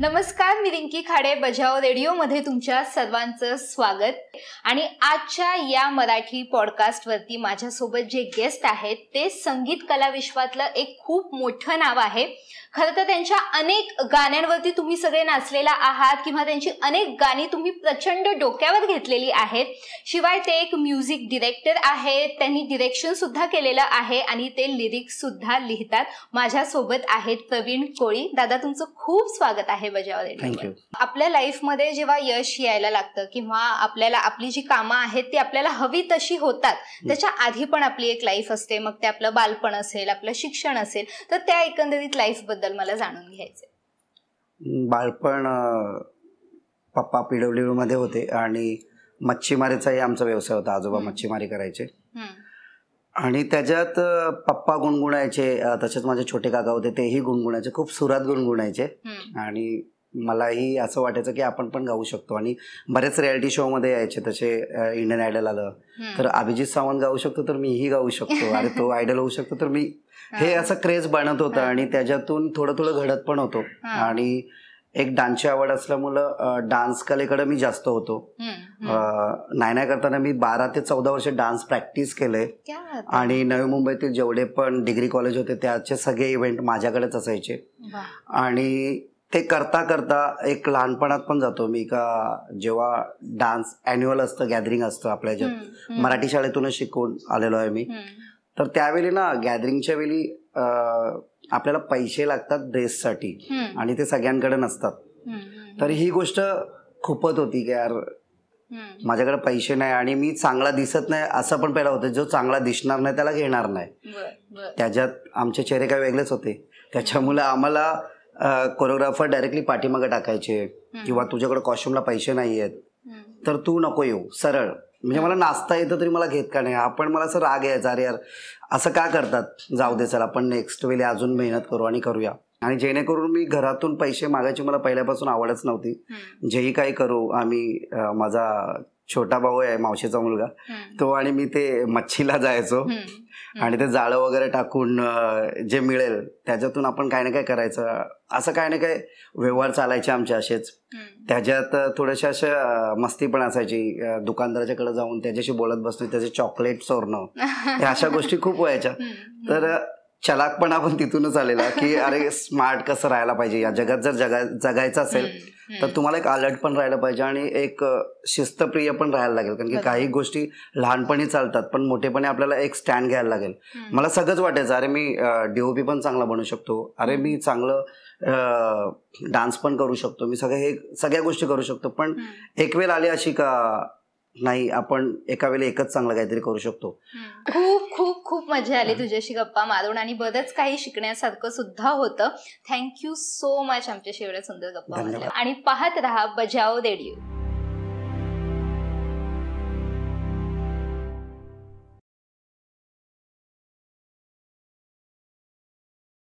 नमस्कार, मी रिंकी खाडे बजाव रेडिओमध्ये तुमच्या सर्वांचं स्वागत। आणि आजच्या या मराठी पॉडकास्टवरती माझ्यासोबत जे गेस्ट आहेत ते संगीत कला विश्वातलं एक खूप मोठं नाव आहे। खरं तर त्यांच्या अनेक गाण्यांवरती तुम्ही सगळे नाचलेला आहात किंवा त्यांची अनेक गाणी तुम्ही प्रचंड डोक्यावर घेतलेली आहेत। शिवाय ते एक म्युझिक डिरेक्टर आहेत, त्यांनी डिरेक्शन सुद्धा केलेलं आहे आणि ते लिरिक्स सुद्धा लिहितात। माझ्यासोबत आहेत प्रवीण कोळी। दादा, तुमचं खूप स्वागत आहे बजाव रेडिओवर। आपल्या लाईफमध्ये जेव्हा यश यायला लागतं किंवा आपल्याला आपली जी कामं आहेत ती आपल्याला हवी तशी होतात, त्याच्या आधी पण आपली एक लाईफ असते। मग ते आपलं बालपण असेल, आपलं शिक्षण असेल, तर त्या एकंदरीत लाईफ बद्दल मला जाणून घ्यायचंय। बालपण पप्पा PWD मध्ये होते आणि मच्छीमारीचाही आमचा व्यवसाय होता। आजोबा मच्छीमारी करायचे आणि त्याच्यात पप्पा गुणगुणायचे, तसेच माझे छोटे काका होते तेही गुणगुणायचे, खूप सुरात गुणगुणायचे। आणि मलाही असं वाटायचं की आपण पण गाऊ शकतो आणि बरेच रियालिटी शो मध्ये यायचे। तसे इंडियन आयडल आलं तर अभिजित सावंत गाऊ शकतो तर मीही गाऊ शकतो, अरे तो आयडल होऊ शकतो तर मी, हे असं क्रेज बनत होतं आणि त्याच्यातून थोडं थोडं घडत पण होतो। आणि एक डान्सची आवड असल्यामुळं डान्स कलेकडे मी जास्त होतो। नाही करताना मी 12 ते 14 वर्ष डान्स प्रॅक्टिस केलंय आणि नवी मुंबईतील जेवढे पण डिग्री कॉलेज होते त्याचे सगळे इव्हेंट माझ्याकडेच असायचे। आणि ते करता करता एक लहानपणात पण जातो मी का जेव्हा डान्स ॲन्युअल असतं, गॅदरिंग असतं आपल्या ज्यात मराठी शाळेतूनच शिकून आलेलो आहे मी, तर त्यावेळी ना गॅदरिंगच्या वेळी आपल्याला पैसे लागतात ड्रेससाठी आणि ते सगळ्यांकडे नसतात। तर ही गोष्ट खूपच होती की यार माझ्याकडे पैसे नाही आणि मी चांगला दिसत नाही असं पण पहिला होतं। जो चांगला दिसणार नाही त्याला घेणार नाही, त्याच्यात आमचे चेहरे काही वेगळेच होते। त्याच्यामुळे आम्हाला कोरिओग्राफर डायरेक्टली पाठीमागे टाकायचे किंवा तुझ्याकडे कॉस्ट्युमला पैसे नाही आहेत तर तू नको येऊ, सरळ म्हणजे मला नाचता येतं तरी मला घेत का नाही। आपण मला असं राग यायचा, अरे यार असं का करतात, जाऊ दे चला आपण नेक्स्ट वेळी अजून मेहनत करू आणि करूया। आणि जेणेकरून मी घरातून पैसे मागायची मला पहिल्यापासून आवडच नव्हती। जेही काही करू आम्ही, माझा छोटा भाऊ आहे मावशीचा मुलगा, तो आणि मी ते मच्छीला जायचो आणि ते जाळं वगैरे टाकून जे मिळेल त्याच्यातून आपण काही ना काय करायचं, असं काही ना काय व्यवहार चालायचे आमचे असेच। त्याच्यात थोड्याशा अशा मस्ती पण असायची, दुकानदाराच्याकडे जाऊन त्याच्याशी बोलत बसणं, त्याचे चॉकलेट चोरणं, अशा गोष्टी खूप व्हायच्या। तर चलाकपणा पण तिथूनच आलेला की अरे स्मार्ट कसं राहायला पाहिजे, या जगात जर जगायचं असेल तर तुम्हाला एक अलर्ट पण राहायला पाहिजे आणि एक शिस्तप्रिय पण राहायला लागेल, कारण की काही गोष्टी लहानपणी चालतात पण मोठेपणी आपल्याला एक स्टँड घ्यायला लागेल। मला सगळंच वाटायचं, अरे मी DOP पण चांगला बनू शकतो, अरे मी चांगलं डान्स पण करू शकतो, मी सगळ्या गोष्टी करू शकतो। पण एक वेळ आली अशी का नाही आपण एका वेळी एकच चांगलं काहीतरी करू शकतो। खूप खूप खूप मजा आली तुझ्याशी गप्पा मारून आणि बरंच काही शिकण्यासारखं सुद्धा होतं। थँक्यू सो मच आमच्याशी एवढ्या सुंदर गप्पा मारल्या आणि पाहत रहा बजाव रेडिओ।